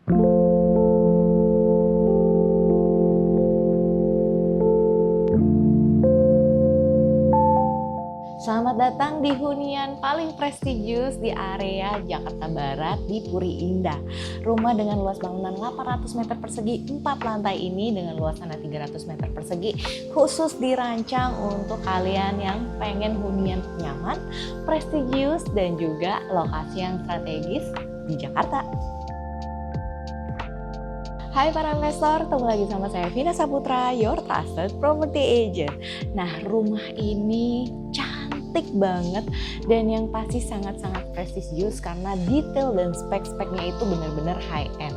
Selamat datang di hunian paling prestigius di area Jakarta Barat di Puri Indah. Rumah dengan luas bangunan 800 meter persegi 4 lantai ini dengan luas tanah 300 meter persegi khusus dirancang untuk kalian yang pengen hunian nyaman, prestigius dan juga lokasi yang strategis di Jakarta. Hai para investor, ketemu lagi sama saya Vina Saputra, your trusted property agent. Nah, rumah ini cantik banget dan yang pasti sangat-sangat prestisius karena detail dan spek-speknya itu benar-benar high end.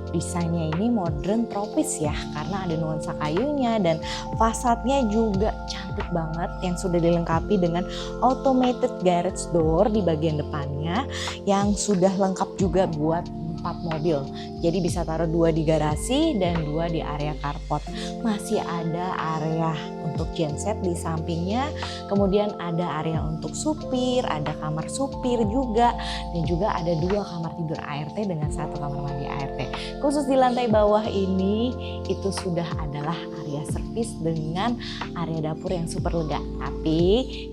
Desainnya ini modern tropis ya, karena ada nuansa kayunya dan fasadnya juga cantik banget yang sudah dilengkapi dengan automated garage door di bagian depannya yang sudah lengkap juga buat 4 mobil. Jadi bisa taruh 2 di garasi dan 2 di area carport. Masih ada area untuk genset di sampingnya. Kemudian ada area untuk supir, ada kamar supir juga. Dan juga ada 2 kamar tidur ART dengan 1 kamar mandi ART. Khusus di lantai bawah ini itu sudah adalah area servis dengan area dapur yang super lega. Tapi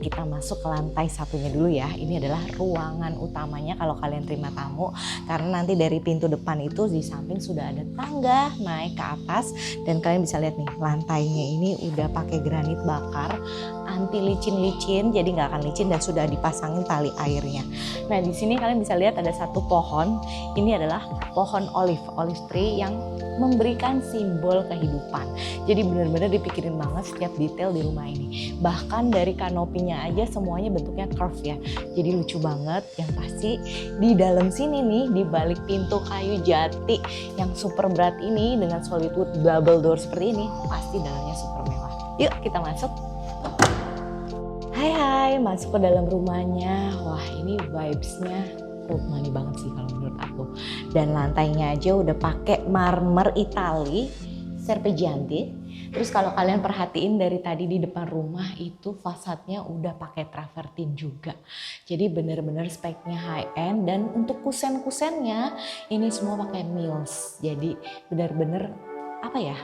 kita masuk ke lantai satunya dulu ya. Ini adalah ruangan utamanya kalau kalian terima tamu. Karena nanti dari pintu depan itu di samping sudah ada tangga naik ke atas dan kalian bisa lihat nih lantainya ini udah pakai granit bakar anti licin-licin, jadi nggak akan licin dan sudah dipasangin tali airnya. Nah di sini kalian bisa lihat ada satu pohon, ini adalah pohon olive tree yang memberikan simbol kehidupan. Jadi benar-benar dipikirin banget setiap detail di rumah ini. Bahkan dari kanopinya aja semuanya bentuknya curve ya. Jadi lucu banget. Yang pasti di dalam sini nih di balik pintu kayu jati yang super berat ini dengan solid wood double door seperti ini pasti dalamnya super mewah. Yuk kita masuk. Hai, masuk ke dalam rumahnya. Wah ini vibes-nya money banget sih kalau menurut aku. Dan lantainya aja udah pakai marmer Itali, Serpigianti. Terus kalau kalian perhatiin dari tadi di depan rumah itu fasadnya udah pakai travertin juga. Jadi bener-bener speknya high end dan untuk kusen-kusennya ini semua pakai Mills. Jadi bener-bener apa ya?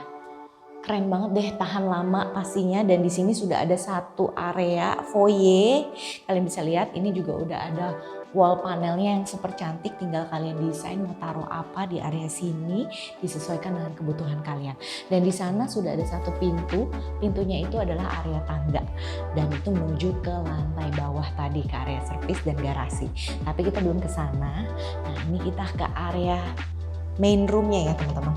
Keren banget deh, tahan lama pastinya. Dan di sini sudah ada satu area foyer. Kalian bisa lihat ini juga udah ada wall panelnya yang super cantik. Tinggal kalian desain mau taruh apa di area sini disesuaikan dengan kebutuhan kalian. Dan di sana sudah ada satu pintu. Pintunya itu adalah area tangga dan itu menuju ke lantai bawah tadi ke area servis dan garasi. Tapi kita belum ke sana. Nah, ini kita ke area main roomnya ya teman-teman.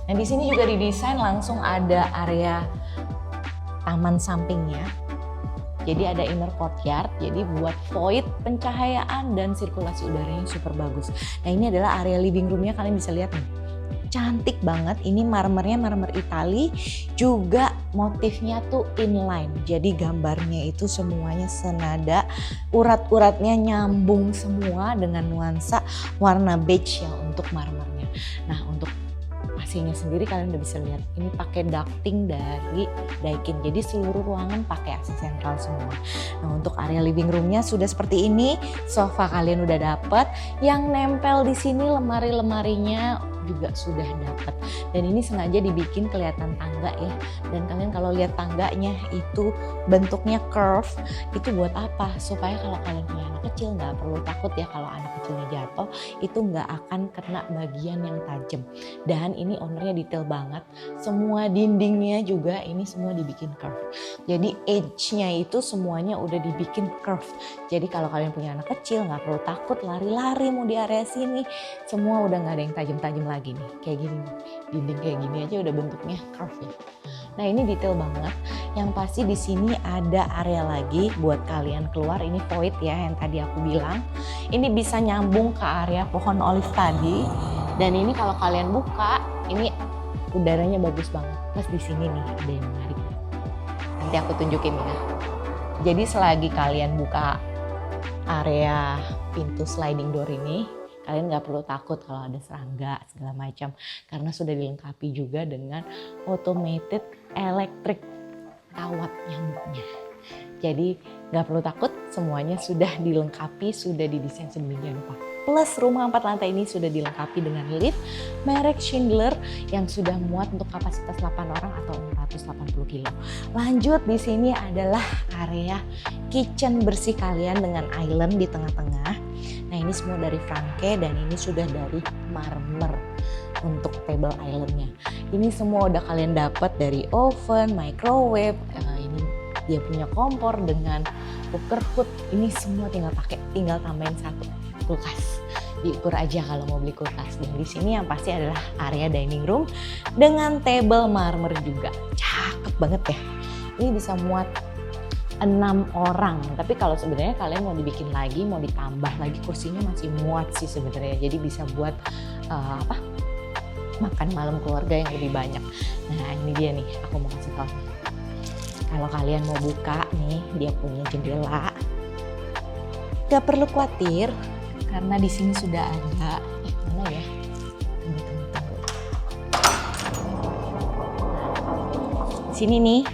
Nah di sini juga didesain langsung ada area taman sampingnya. Jadi ada inner courtyard, jadi buat void pencahayaan dan sirkulasi udaranya super bagus. Nah ini adalah area living roomnya, kalian bisa lihat nih. Cantik banget, ini marmernya marmer Itali, juga motifnya tuh inline. Jadi gambarnya itu semuanya senada, urat-uratnya nyambung semua dengan nuansa warna beige ya untuk marmernya. Nah untuk AC-nya sendiri kalian udah bisa lihat ini pakai ducting dari Daikin, jadi seluruh ruangan pakai AC sentral semua. Nah untuk area living roomnya sudah seperti ini, sofa kalian udah dapet, yang nempel di sini lemari-lemarinya juga sudah dapat. Dan ini sengaja dibikin kelihatan tangga ya. Dan kalian kalau lihat tangganya itu bentuknya curve, itu buat apa? Supaya kalau kalian punya anak kecil nggak perlu takut ya kalau anak kecilnya jatuh itu nggak akan kena bagian yang tajam. Dan ini ownernya detail banget. Semua dindingnya juga ini semua dibikin curve. Jadi edge-nya itu semuanya udah dibikin curve. Jadi kalau kalian punya anak kecil nggak perlu takut lari-lari mau di area sini. Semua udah nggak ada yang tajam-tajam lagi nih, kayak gini nih. Dinding kayak gini aja udah bentuknya curve ya. Nah ini detail banget. Yang pasti di sini ada area lagi buat kalian keluar. Ini void ya yang tadi aku bilang. Ini bisa nyambung ke area pohon olive tadi. Dan ini kalau kalian buka, ini udaranya bagus banget. Plus di sini nih ada yang menarik. Nanti aku tunjukin ya. Jadi selagi kalian buka area pintu sliding door ini, kalian nggak perlu takut kalau ada serangga segala macam karena sudah dilengkapi juga dengan automated electric kawat nyamuknya. Jadi nggak perlu takut, semuanya sudah dilengkapi, sudah didesain sedemikian rupa. Plus rumah 4 lantai ini sudah dilengkapi dengan lift merek Schindler yang sudah muat untuk kapasitas 8 orang atau 480 kilo. Lanjut, di sini adalah area kitchen bersih kalian dengan island di tengah-tengah. Nah, ini semua dari Franke dan ini sudah dari marmer untuk table islandnya. Ini semua udah kalian dapat dari oven, microwave, ini dia punya kompor dengan cooker hood. Ini semua tinggal tambahin satu kulkas. Diukur aja kalau mau beli kulkas. Dan di sini yang pasti adalah area dining room dengan table marmer juga. Cakep banget ya. Ini bisa muat 6 orang. Tapi kalau sebenarnya kalian mau dibikin lagi, mau ditambah lagi kursinya masih muat sih sebenarnya. Jadi bisa buat makan malam keluarga yang lebih banyak. Nah, ini dia nih, aku mau kasih tahu. Kalau kalian mau buka nih, dia punya jendela. Gak perlu khawatir karena di sini sudah ada mana ya? Tunggu. Sini nih,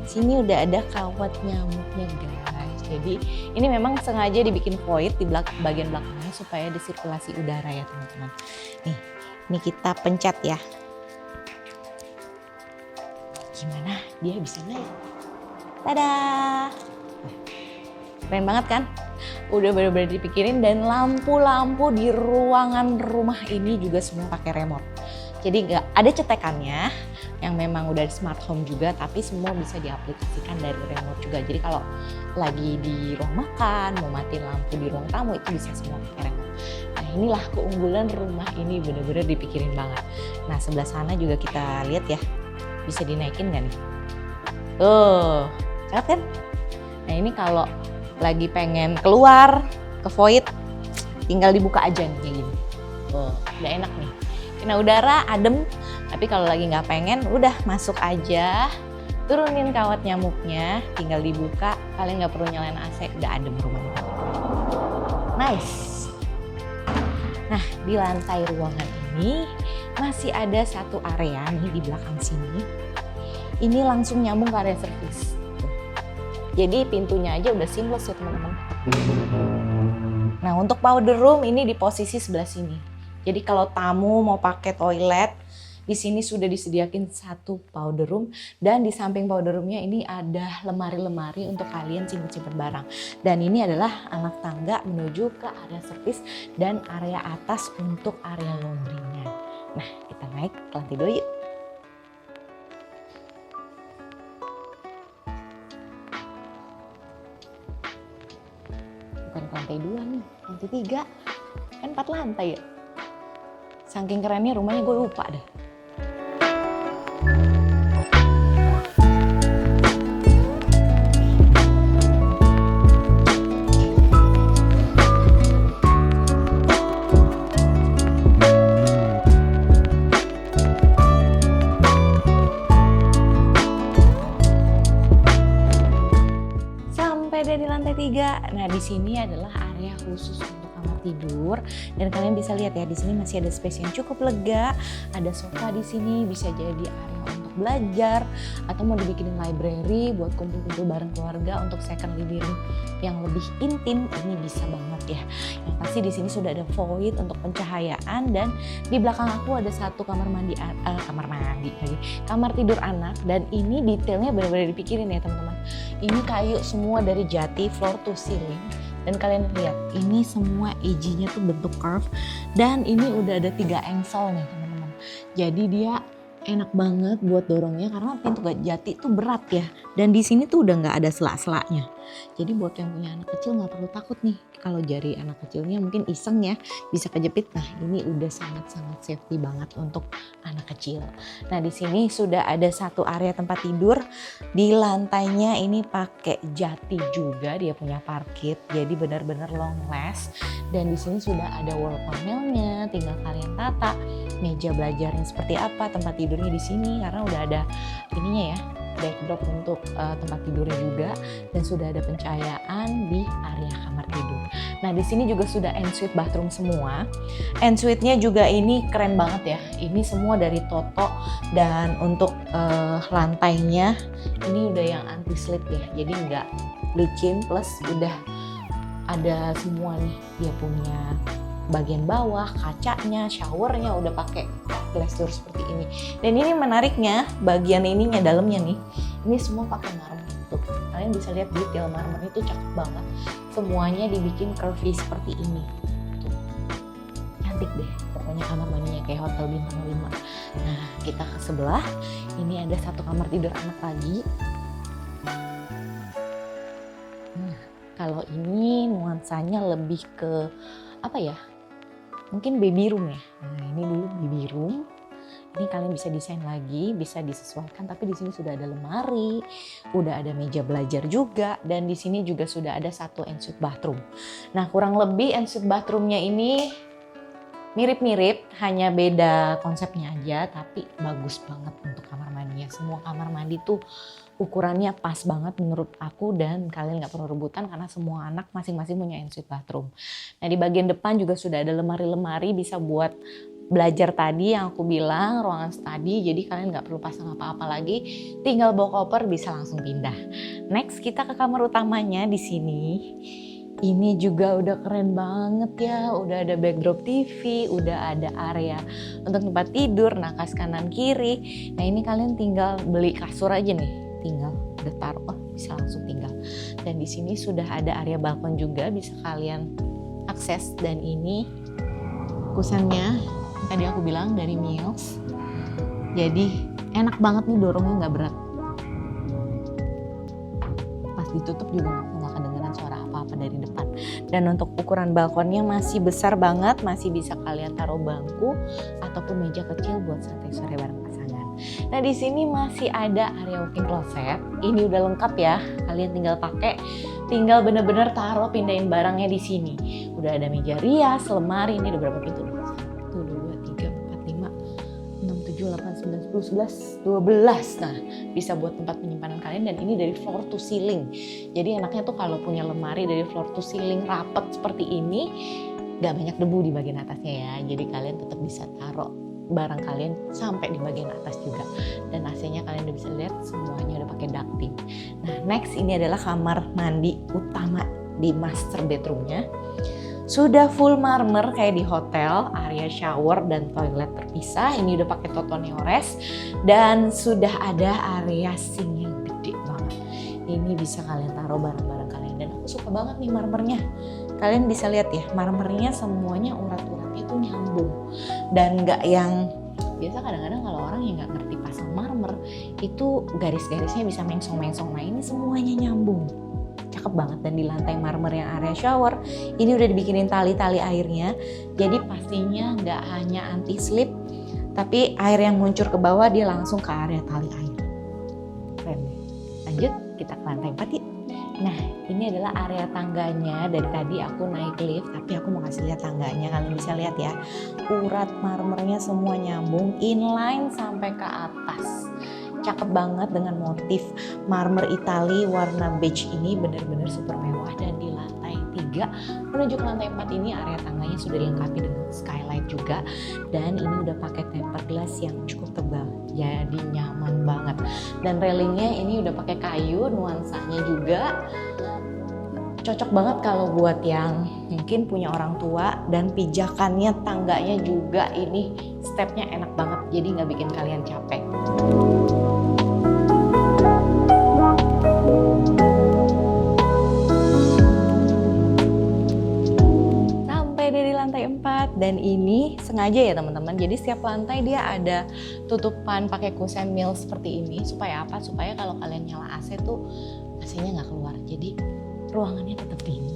sini udah ada kawat nyamuknya guys. Jadi ini memang sengaja dibikin void di bagian belakangnya supaya ada sirkulasi udara ya teman-teman. Nih, ini kita pencet ya. Gimana? Dia bisa naik. Tada! Keren banget kan? Udah bener-bener dipikirin dan lampu-lampu di ruangan rumah ini juga semua pakai remote. Jadi nggak ada cetekannya yang memang udah smart home juga, tapi semua bisa diaplikasikan dari remote juga. Jadi kalau lagi di ruang makan, mau matiin lampu di ruang tamu itu bisa semua pakai remote. Nah, inilah keunggulan rumah ini, bener-bener dipikirin banget. Nah, sebelah sana juga kita lihat ya, bisa dinaikin nggak nih? Tuh, cakep kan? Nah, ini kalau lagi pengen keluar ke void, tinggal dibuka aja nih kayak gini. Tuh, udah enak nih. Kena udara, adem. Tapi kalau lagi nggak pengen, udah masuk aja. Turunin kawat nyamuknya, tinggal dibuka. Kalian nggak perlu nyalain AC, udah adem rumahnya. Nice. Nah, di lantai ruangan ini masih ada satu area nih di belakang sini. Ini langsung nyambung ke area service. Jadi pintunya aja udah seamless ya teman-teman. Nah, untuk powder room ini di posisi sebelah sini. Jadi kalau tamu mau pakai toilet, di sini sudah disediakan satu powder room dan di samping powder roomnya ini ada lemari-lemari untuk kalian simpen-simpen barang. Dan ini adalah anak tangga menuju ke area service dan area atas untuk area laundry-nya. Nah, kita naik ke lantai 2 yuk. Bukan ke lantai 2 nih, lantai 3. Kan 4 lantai ya. Saking kerennya rumahnya gue lupa dah. Sampai dari lantai 3. Nah, di sini adalah area khusus untuk kamar tidur dan kalian bisa lihat ya, di sini masih ada space yang cukup lega. Ada sofa di sini, bisa jadi area untuk belajar atau mau dibikinin library buat kumpul-kumpul bareng keluarga untuk second living yang lebih intim. Ini bisa banget ya. Yang pasti di sini sudah ada void untuk pencahayaan dan di belakang aku ada satu kamar tidur anak dan ini detailnya benar-benar dipikirin ya teman-teman. Ini kayu semua dari jati floor to ceiling. Dan kalian lihat, ini semua edge-nya tuh bentuk curve dan ini udah ada 3 engsel nih teman-teman. Jadi dia enak banget buat dorongnya karena pintu jati tuh berat ya. Dan di sini tuh udah nggak ada selak-selaknya. Jadi buat yang punya anak kecil nggak perlu takut nih kalau jari anak kecilnya mungkin iseng ya bisa kejepit. Nah, ini udah sangat-sangat safety banget untuk anak kecil. Nah, di sini sudah ada satu area tempat tidur. Di lantainya ini pakai jati juga, dia punya parket. Jadi benar-benar long last. Dan di sini sudah ada wall panelnya, tinggal kalian tata meja belajarnya seperti apa, tempat tidurnya di sini karena udah ada ininya ya, backdrop untuk tempat tidurnya juga dan sudah ada pencahayaan di area kamar tidur. Nah, di sini juga sudah ensuite bathroom semua. Ensuite-nya juga ini keren banget ya. Ini semua dari Toto dan untuk lantainya ini udah yang anti slip ya. Jadi nggak licin plus udah ada semua nih dia punya bagian bawah, kacanya, showernya udah pakai glass door seperti ini. Dan ini menariknya, bagian ininya, dalamnya nih, ini semua pakai marmer. Tuh, kalian bisa lihat detail marmer itu cakep banget. Semuanya dibikin curvy seperti ini. Tuh, cantik deh. Pokoknya kamar mandinya kayak hotel bintang 5. Nah, kita ke sebelah. Ini ada satu kamar tidur anak lagi. Nah, kalau ini nuansanya lebih ke apa ya? Mungkin baby room ya. Nah, ini dulu baby room. Ini kalian bisa desain lagi, bisa disesuaikan. Tapi di sini sudah ada lemari, udah ada meja belajar juga, dan di sini juga sudah ada satu ensuite bathroom. Nah, kurang lebih ensuite bathroomnya ini mirip-mirip, hanya beda konsepnya aja, tapi bagus banget untuk kamar mandinya. Semua kamar mandi tuh ukurannya pas banget menurut aku, dan kalian nggak perlu rebutan karena semua anak masing-masing punya ensuite bathroom. Nah, di bagian depan juga sudah ada lemari-lemari bisa buat belajar tadi yang aku bilang, ruangan study, jadi kalian nggak perlu pasang apa-apa lagi, tinggal bawa koper bisa langsung pindah. Next kita ke kamar utamanya di sini. Ini juga udah keren banget ya, udah ada backdrop TV, udah ada area untuk tempat tidur, nakas kanan kiri. Nah, ini kalian tinggal beli kasur aja nih, tinggal udah taruh, bisa langsung tinggal. Dan di sini sudah ada area balkon juga, bisa kalian akses. Dan ini kusennya tadi aku bilang dari Mills, jadi enak banget nih, dorongnya nggak berat. Pas ditutup juga nggak kedengeran suara apa-apa dari depan. Dan untuk ukuran balkonnya masih besar banget, masih bisa kalian taruh bangku ataupun meja kecil buat santai sore bareng pasangan. Nah, di sini masih ada area walk-in closet. Ini udah lengkap ya, kalian tinggal pakai, tinggal bener-bener taruh, pindahin barangnya di sini. Udah ada meja rias, lemari, ini ada berapa pintu nih? 1, 2, 3, 4, 5, 6, 7, 8, 9, 10, 11, 12. Nah, bisa buat tempat penyimpanan kalian, dan ini dari floor to ceiling. Jadi enaknya tuh kalau punya lemari dari floor to ceiling rapet seperti ini, gak banyak debu di bagian atasnya ya. Jadi kalian tetap bisa taruh barang kalian sampai di bagian atas juga. Dan AC-nya kalian udah bisa lihat semuanya udah pakai ducting. Nah, next ini adalah kamar mandi utama di master bedroomnya. Sudah full marmer kayak di hotel, area shower dan toilet terpisah. Ini udah pakai Totoneores dan sudah ada area sink yang gede banget. Ini bisa kalian taruh barang-barang kalian, dan aku suka banget nih marmernya. Kalian bisa lihat ya, marmernya semuanya urat-uratnya tuh nyambung dan nggak yang biasa. Kadang-kadang kalau orang yang nggak ngerti pasang marmer itu garis-garisnya bisa mengsong-mengsong. Nah, ini semuanya nyambung. Cakep banget. Dan di lantai marmer yang area shower ini udah dibikinin tali-tali airnya, jadi pastinya nggak hanya anti slip, tapi air yang muncur ke bawah dia langsung ke area tali air. Keren deh. Lanjut kita ke lantai 4 yuk. Nah, ini adalah area tangganya. Dari tadi aku naik lift, tapi aku mau kasih lihat tangganya. Kalian bisa lihat ya, urat marmernya semua nyambung, inline sampai ke atas. Cakep banget dengan motif marmer Itali warna beige ini, benar-benar super mewah. Dan di lantai 3 menuju ke lantai 4 ini area tangganya sudah dilengkapi dengan skylight juga, dan ini udah pakai tempered glass yang cukup tebal, jadi nyaman banget. Dan railingnya ini udah pakai kayu, nuansanya juga cocok banget kalau buat yang mungkin punya orang tua. Dan pijakannya, tangganya juga ini stepnya enak banget, jadi nggak bikin kalian capek. Lantai 4, dan ini sengaja ya teman-teman, jadi setiap lantai dia ada tutupan pakai kusen Mills seperti ini. Supaya apa? Supaya kalau kalian nyala AC tuh AC-nya nggak keluar, jadi ruangannya tetap dingin.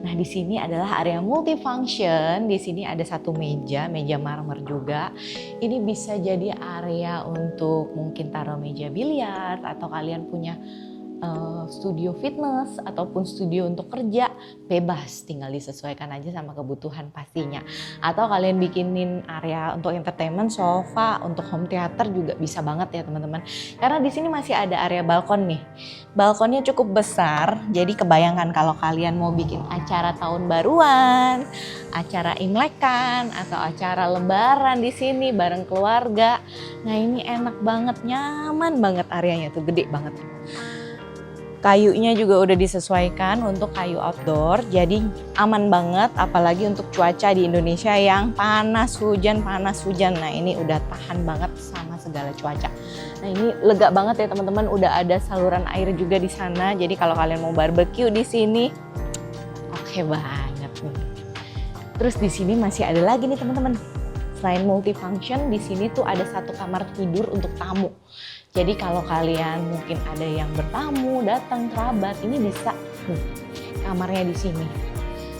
Nah, di sini adalah area multifunction. Di sini ada satu meja marmer juga. Ini bisa jadi area untuk mungkin taruh meja biliar, atau kalian punya studio fitness ataupun studio untuk kerja, bebas, tinggal disesuaikan aja sama kebutuhan pastinya. Atau kalian bikinin area untuk entertainment, sofa, untuk home theater juga bisa banget ya teman-teman. Karena di sini masih ada area balkon nih. Balkonnya cukup besar, jadi kebayangkan kalau kalian mau bikin acara tahun baruan, acara imlekan, atau acara lebaran di sini bareng keluarga. Nah, ini enak banget, nyaman banget, areanya tuh gede banget. Kayunya juga udah disesuaikan untuk kayu outdoor, jadi aman banget apalagi untuk cuaca di Indonesia yang panas hujan. Nah ini udah tahan banget sama segala cuaca. Nah ini lega banget ya teman-teman, udah ada saluran air juga di sana. Jadi kalau kalian mau barbecue di sini, oke banget nih. Terus di sini masih ada lagi nih teman-teman. Selain multifunction, di sini tuh ada satu kamar tidur untuk tamu. Jadi kalau kalian mungkin ada yang bertamu, datang kerabat, ini bisa kamarnya di sini.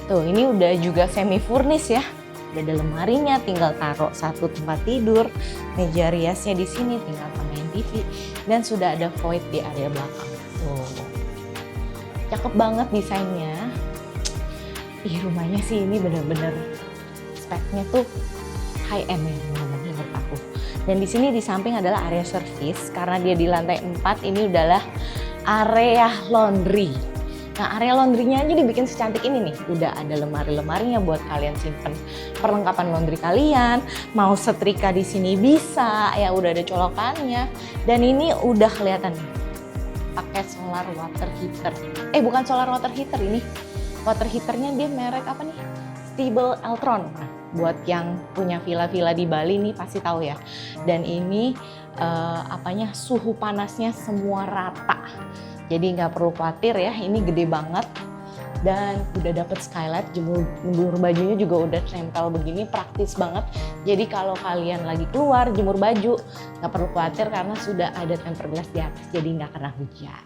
Tuh, ini udah juga semi furnish ya. Udah ada lemarinya, tinggal taruh satu tempat tidur, meja riasnya di sini, tinggal main TV, dan sudah ada void di area belakang. Tuh, cakep banget desainnya. Rumahnya sih ini bener-bener speknya tuh high end ya menurut aku. Dan di sini di samping adalah area service, karena dia di lantai 4 ini adalah area laundry. Nah area laundrynya aja dibikin secantik ini nih. Udah ada lemari-lemarinya buat kalian simpen perlengkapan laundry kalian. Mau setrika di sini bisa, ya udah ada colokannya. Dan ini udah kelihatan nih, pakai solar water heater. Bukan solar water heater ini. Water heaternya dia merek apa nih? Stiebel Eltron. Nah, buat yang punya villa-villa di Bali nih pasti tahu ya. Dan ini suhu panasnya semua rata. Jadi nggak perlu khawatir ya, ini gede banget. Dan udah dapet skylight, jemur bajunya juga udah tempel begini, praktis banget. Jadi kalau kalian lagi keluar jemur baju, nggak perlu khawatir karena sudah ada tempered glass di atas, jadi nggak kena hujan.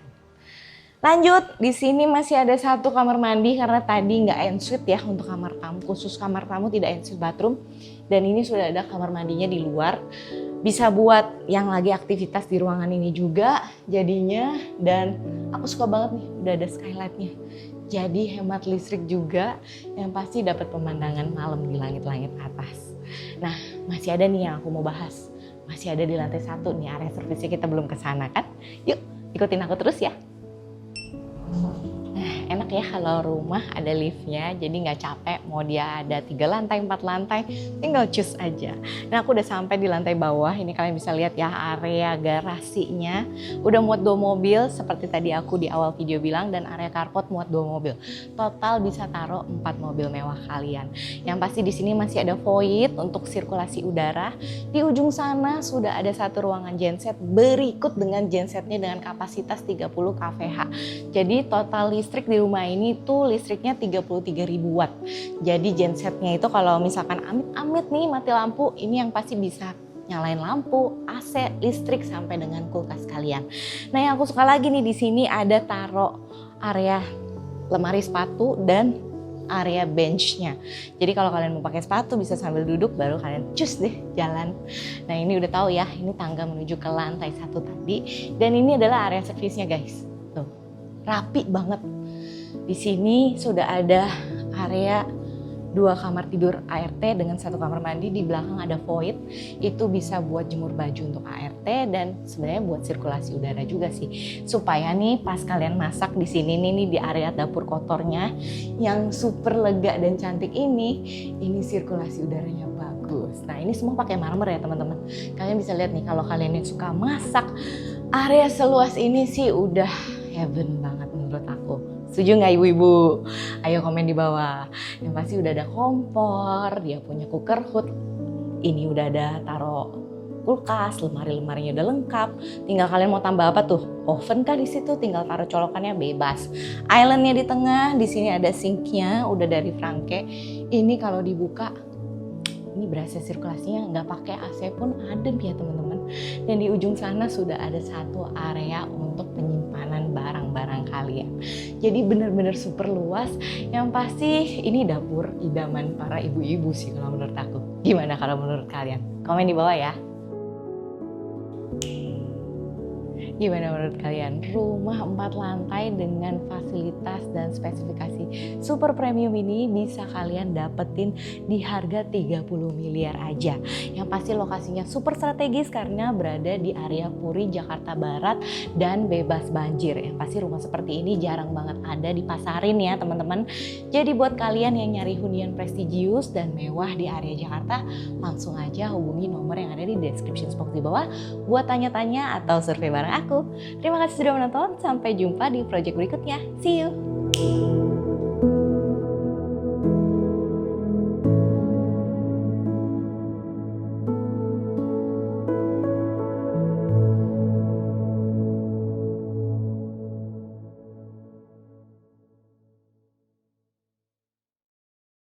Lanjut, di sini masih ada satu kamar mandi karena tadi nggak ensuite ya untuk kamar tamu, khusus kamar tamu tidak ensuite bathroom. Dan ini sudah ada kamar mandinya di luar, bisa buat yang lagi aktivitas di ruangan ini juga jadinya. Dan aku suka banget nih, udah ada skylightnya. Jadi hemat listrik juga, yang pasti dapat pemandangan malam di langit-langit atas. Nah, masih ada nih yang aku mau bahas. Masih ada di lantai 1 nih, area servisnya kita belum ke sana kan. Yuk, ikutin aku terus ya. Nah, enak ya kalau rumah ada liftnya, jadi nggak capek mau dia ada 3 lantai, 4 lantai, tinggal cus aja. Nah aku udah sampai di lantai bawah, ini kalian bisa lihat ya area garasinya. Udah muat 2 mobil seperti tadi aku di awal video bilang, dan area carport muat 2 mobil. Total bisa taruh 4 mobil mewah kalian. Yang pasti di sini masih ada void untuk sirkulasi udara. Di ujung sana sudah ada satu ruangan genset berikut dengan gensetnya dengan kapasitas 30 kWh. Jadi total listrik di rumah ini tuh listriknya 33.000 watt. Jadi gensetnya itu kalau misalkan amit-amit nih mati lampu, ini yang pasti bisa nyalain lampu, AC, listrik sampai dengan kulkas kalian. Nah yang aku suka lagi nih di sini ada taruh area lemari sepatu dan area benchnya. Jadi kalau kalian mau pakai sepatu bisa sambil duduk, baru kalian cus deh jalan. Nah ini udah tahu ya, ini tangga menuju ke lantai 1 tadi. Dan ini adalah area servisnya guys. Tuh, rapi banget. Di sini sudah ada area 2 kamar tidur ART dengan 1 kamar mandi, di belakang ada void, itu bisa buat jemur baju untuk ART dan sebenarnya buat sirkulasi udara juga sih. Supaya nih pas kalian masak di sini nih di area dapur kotornya yang super lega dan cantik ini sirkulasi udaranya bagus. Nah ini semua pakai marmer ya teman-teman. Kalian bisa lihat nih kalau kalian yang suka masak, area seluas ini sih udah heaven banget menurut aku. Setuju nggak ibu-ibu? Ayo komen di bawah. Yang pasti udah ada kompor, dia punya cooker hood. Ini udah ada taruh kulkas, lemari-lemarinya udah lengkap. Tinggal kalian mau tambah apa tuh? Oven kah di situ? Tinggal taruh colokannya bebas. Islandnya di tengah, di sini ada sinknya, udah dari Franke. Ini kalau dibuka, ini berasa sirkulasinya nggak pakai AC pun adem ya teman-teman. Dan di ujung sana sudah ada satu area untuk penyimpanan barang-barang kalian. Jadi benar-benar super luas. Yang pasti ini dapur idaman para ibu-ibu sih kalau menurut aku. Gimana kalau menurut kalian? Komen di bawah ya. Gimana menurut kalian? Rumah 4 lantai dengan fasilitas dan spesifikasi super premium ini bisa kalian dapetin di harga 30 miliar aja. Yang pasti lokasinya super strategis karena berada di area Puri, Jakarta Barat dan bebas banjir. Yang pasti rumah seperti ini jarang banget ada di pasarin ya teman-teman. Jadi buat kalian yang nyari hunian prestigious dan mewah di area Jakarta, langsung aja hubungi nomor yang ada di description box di bawah buat tanya-tanya atau survei barang aku. Terima kasih sudah menonton, sampai jumpa di project berikutnya. See you!